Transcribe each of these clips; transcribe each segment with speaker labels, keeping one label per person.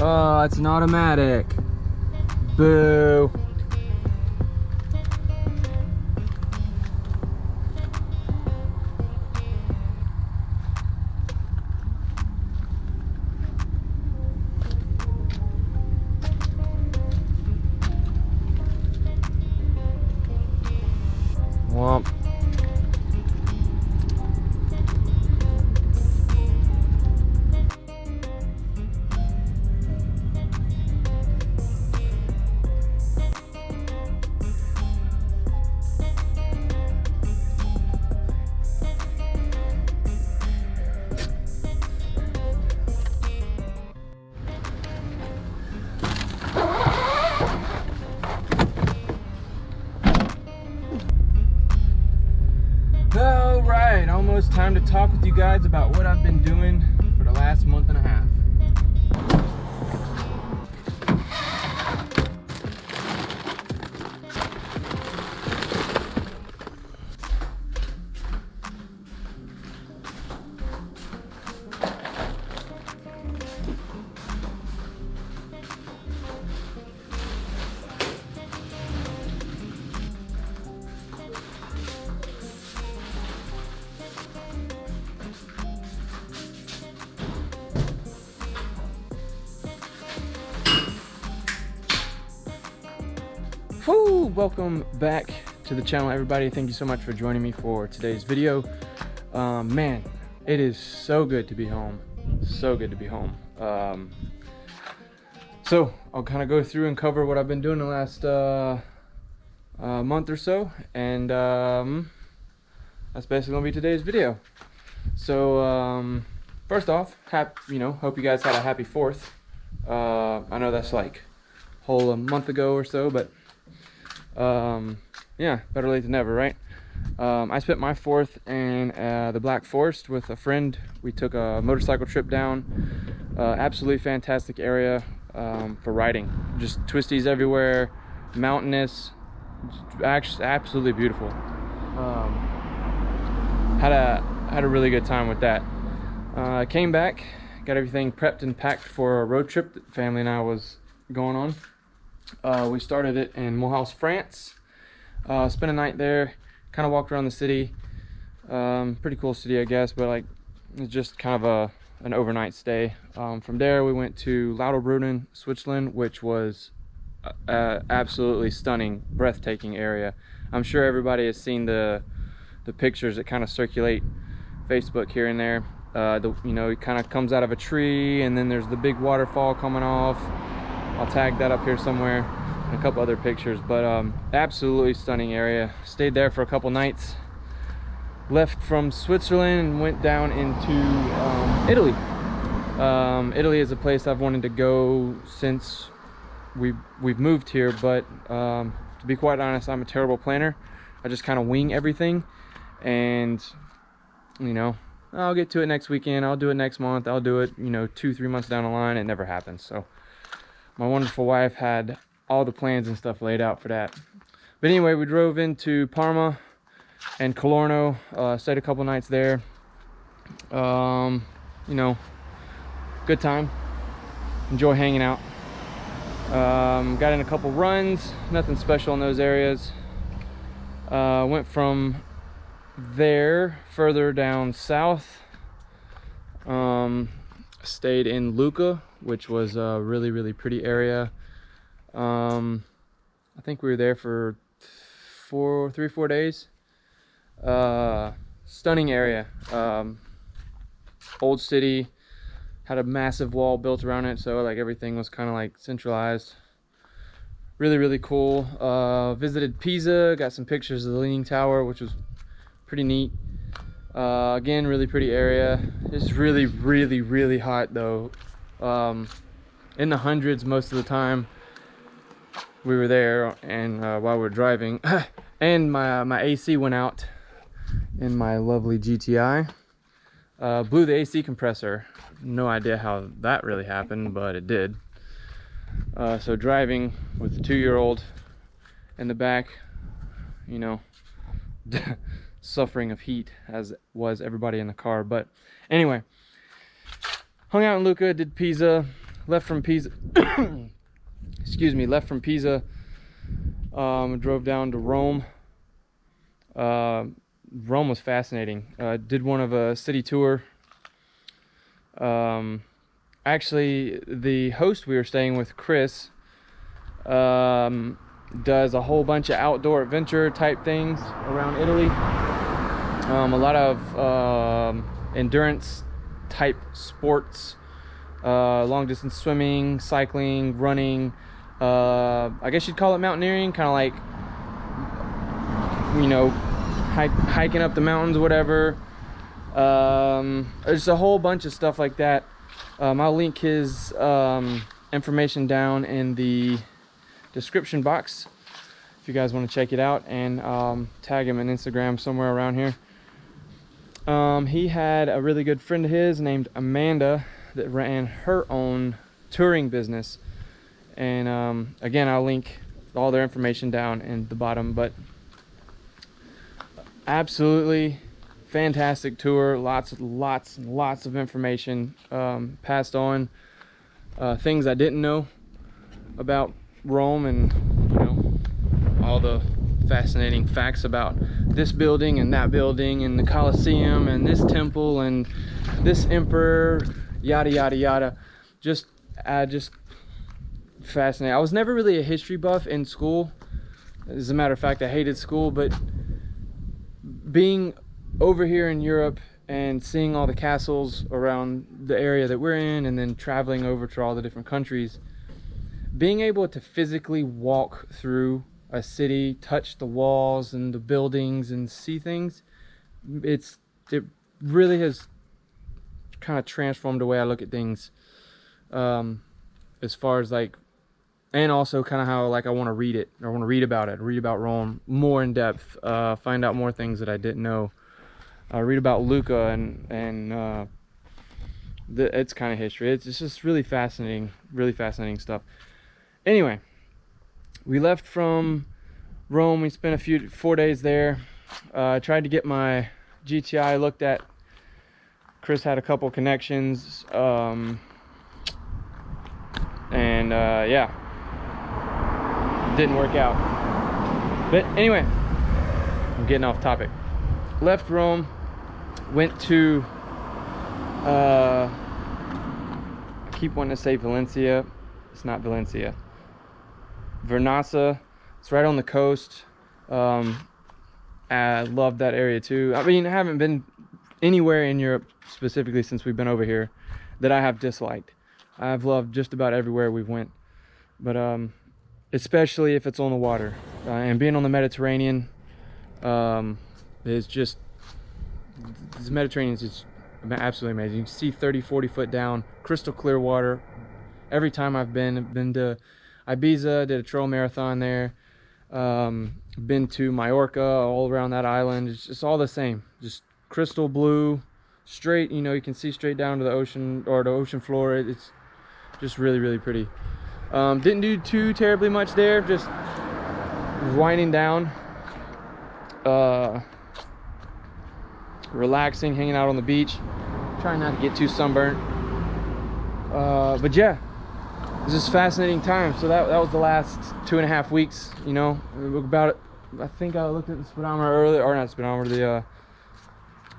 Speaker 1: Oh, it's an automatic. Boo. Womp. All right, almost time to talk with you guys about what I've been doing for the last month and a half. Woo! Welcome back to the channel, everybody. Thank you so much for joining me for today's video. Man, it is so good to be home. So good to be home. So I'll kind of go through and cover what I've been doing the last month or so, and that's basically gonna be today's video. So first off, hope you guys had a happy 4th. I know that's like a whole month ago or so, but yeah, better late than never, right? I spent my 4th in the Black Forest with a friend. We took a motorcycle trip down. Absolutely fantastic area for riding. Just twisties everywhere, mountainous, actually absolutely beautiful. Had a really good time with that. Came back, got everything prepped and packed for a road trip that the family and I was going on. We started it in Mulhouse, France. Spent a night there, kind of walked around the city. Pretty cool city, I guess, but like it's just kind of an overnight stay. From there we went to Lauterbrunnen, Switzerland, which was absolutely stunning, breathtaking area. I'm sure everybody has seen the pictures that kind of circulate Facebook here and there. It kind of comes out of a tree, and then there's the big waterfall coming off. I'll tag that up here somewhere, and a couple other pictures, but absolutely stunning area. Stayed there for a couple nights, left from Switzerland and went down into Italy. Italy is a place I've wanted to go since we've moved here, but to be quite honest, I'm a terrible planner. I just kind of wing everything, and I'll get to it next weekend, I'll do it next month, I'll do it 2-3 months down the line. It never happens. So my wonderful wife had all the plans and stuff laid out for that. But anyway, we drove into Parma and Colorno, stayed a couple nights there. Good time, enjoy hanging out. Got in a couple runs, nothing special in those areas. Went from there further down south. Stayed in Lucca, which was a really pretty area. I think we were there for 3 or 4 days. Stunning area. Old city, had a massive wall built around it, so like everything was kind of like centralized. Really cool. Visited Pisa, got some pictures of the Leaning Tower, which was pretty neat. Again, really pretty area. It's really hot though. In the hundreds most of the time we were there, and while we were driving and my AC went out in my lovely GTI. Blew the AC compressor. No idea how that really happened, but it did. So driving with the 2-year-old in the back, suffering of heat, as was everybody in the car. But anyway, hung out in Lucca, did Pisa, left from Pisa. Excuse me, left from Pisa. Drove down to Rome. Rome was fascinating. Did one of a city tour. Actually, the host we were staying with, Cris, does a whole bunch of outdoor adventure type things around Italy. A lot of endurance type sports, long distance swimming, cycling, running. I guess you'd call it mountaineering, kind of like, you know, hiking up the mountains or whatever. There's a whole bunch of stuff like that. I'll link his information down in the description box if you guys want to check it out, and tag him on Instagram somewhere around here. He had a really good friend of his named Amanda that ran her own touring business, and again, I'll link all their information down in the bottom. But absolutely fantastic tour, lots and lots of information passed on, things I didn't know about Rome, and you know, all the fascinating facts about this building and that building and the Colosseum and this temple and this emperor, yada yada yada. Just fascinating. I was never really a history buff in school. As a matter of fact, I hated school, but being over here in Europe and seeing all the castles around the area that we're in, and then traveling over to all the different countries, being able to physically walk through a city, touch the walls and the buildings and see things, it really has kind of transformed the way I look at things, as far as like, and also kind of how like I want to read it. I want to read about it, read about Rome more in depth, find out more things that I didn't know. Read about Luca and it's kind of history. It's just really fascinating stuff. Anyway, we left from Rome. We spent 4 days there. Tried to get my GTI looked at. Cris had a couple connections, and yeah, didn't work out. But anyway, I'm getting off topic. Left Rome, went to I keep wanting to say Valencia. It's not Valencia. Vernazza. It's right on the coast. I love that area too. I mean, I haven't been anywhere in Europe specifically since we've been over here that I have disliked. I've loved just about everywhere we've went, but especially if it's on the water, and being on the Mediterranean is just, the Mediterranean is just absolutely amazing. You can see 30-40 foot down, crystal clear water. Every time I've been to Ibiza, did a trail marathon there, been to Mallorca, all around that island. It's just all the same, just crystal blue, straight, you know, you can see straight down to the ocean, or the ocean floor. It's just really pretty. Didn't do too terribly much there, just winding down, relaxing, hanging out on the beach, trying not to get too sunburnt. But yeah, it was just a fascinating time. So that was the last 2.5 weeks, you know, about it. I think I looked at the speedometer earlier, or not speedometer, the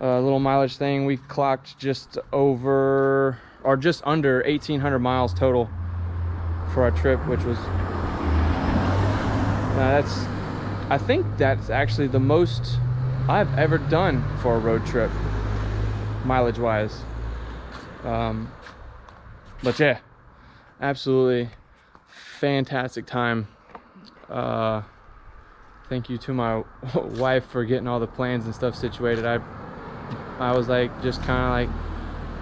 Speaker 1: little mileage thing. We clocked just over, or just under 1,800 miles total for our trip, which was, I think that's actually the most I've ever done for a road trip, mileage wise. But yeah, absolutely fantastic time. Thank you to my wife for getting all the plans and stuff situated. I was like, just kind of like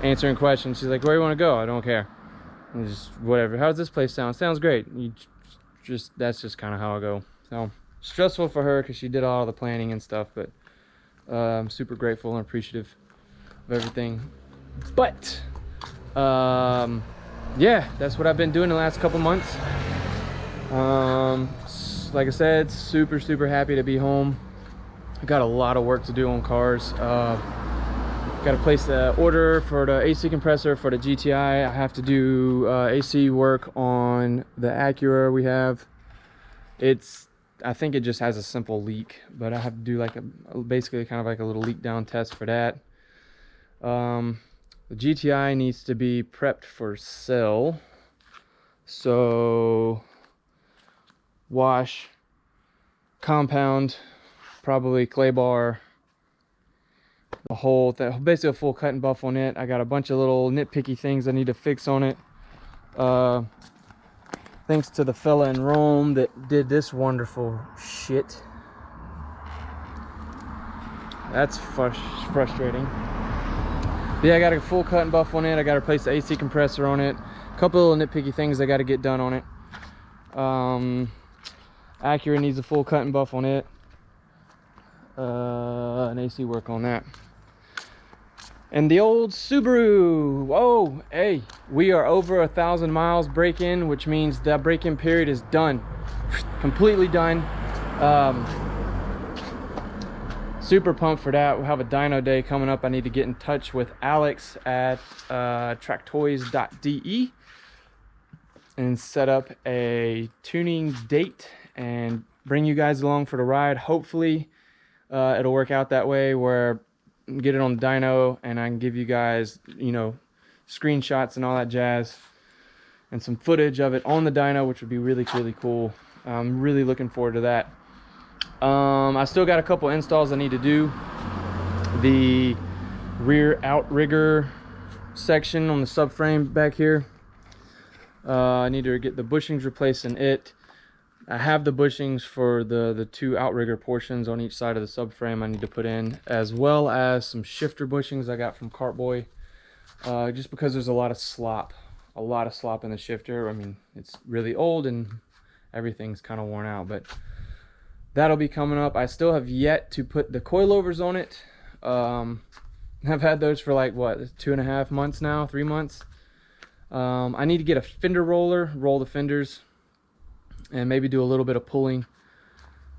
Speaker 1: answering questions. She's like, where do you want to go? I don't care. And just whatever. How does this place sound? Sounds great. That's just kind of how I go. So stressful for her because she did all the planning and stuff, but I'm super grateful and appreciative of everything. But yeah, that's what I've been doing the last couple months. Like I said, super happy to be home. I got a lot of work to do on cars. Got to place the order for the AC compressor for the GTI. I have to do AC work on the Acura we have. I think it just has a simple leak, but I have to do like basically kind of like a little leak down test for that. The GTI needs to be prepped for sale. So wash, compound, probably clay bar, the whole thing, basically a full cut and buff on it. I got a bunch of little nitpicky things I need to fix on it. Thanks to the fella in Rome that did this wonderful shit. That's frustrating. But yeah, I got a full cut and buff on it. I got to replace the AC compressor on it. A couple little nitpicky things I got to get done on it. Acura needs a full cut and buff on it. And AC work on that. And the old Subaru. Whoa, hey, we are over 1,000 miles break-in, which means that break-in period is done. Completely done. Super pumped for that. We'll have a dyno day coming up. I need to get in touch with Alex at tracktoys.de and set up a tuning date and bring you guys along for the ride. Hopefully it'll work out that way where get it on the dyno and I can give you guys, you know, screenshots and all that jazz and some footage of it on the dyno, which would be really cool. I'm really looking forward to that. I still got a couple installs I need to do. The rear outrigger section on the subframe back here, I need to get the bushings replaced in it. I have the bushings for the two outrigger portions on each side of the subframe I need to put in, as well as some shifter bushings I got from Cartboy, just because there's a lot of slop in the shifter. I mean, it's really old and everything's kind of worn out, but that'll be coming up. I still have yet to put the coilovers on it. I've had those for like what, 2.5 months now, 3 months. I need to get a fender roller, roll the fenders, and maybe do a little bit of pulling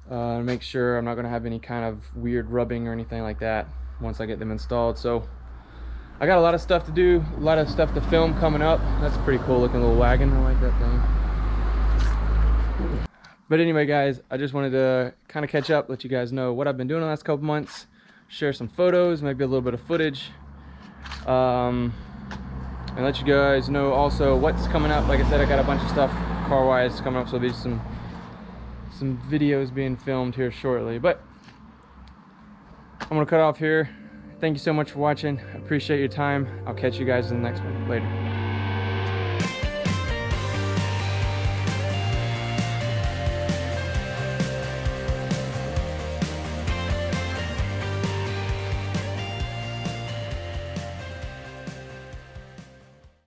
Speaker 1: to make sure I'm not going to have any kind of weird rubbing or anything like that once I get them installed. So I got a lot of stuff to do, a lot of stuff to film coming up. That's a pretty cool looking little wagon. I like that thing. But anyway, guys, I just wanted to kind of catch up, let you guys know what I've been doing the last couple months, share some photos, maybe a little bit of footage, and let you guys know also what's coming up. Like I said, I got a bunch of stuff car-wise coming up, so there'll be some videos being filmed here shortly. But I'm gonna cut off here. Thank you so much for watching. I appreciate your time. I'll catch you guys in the next one. Later.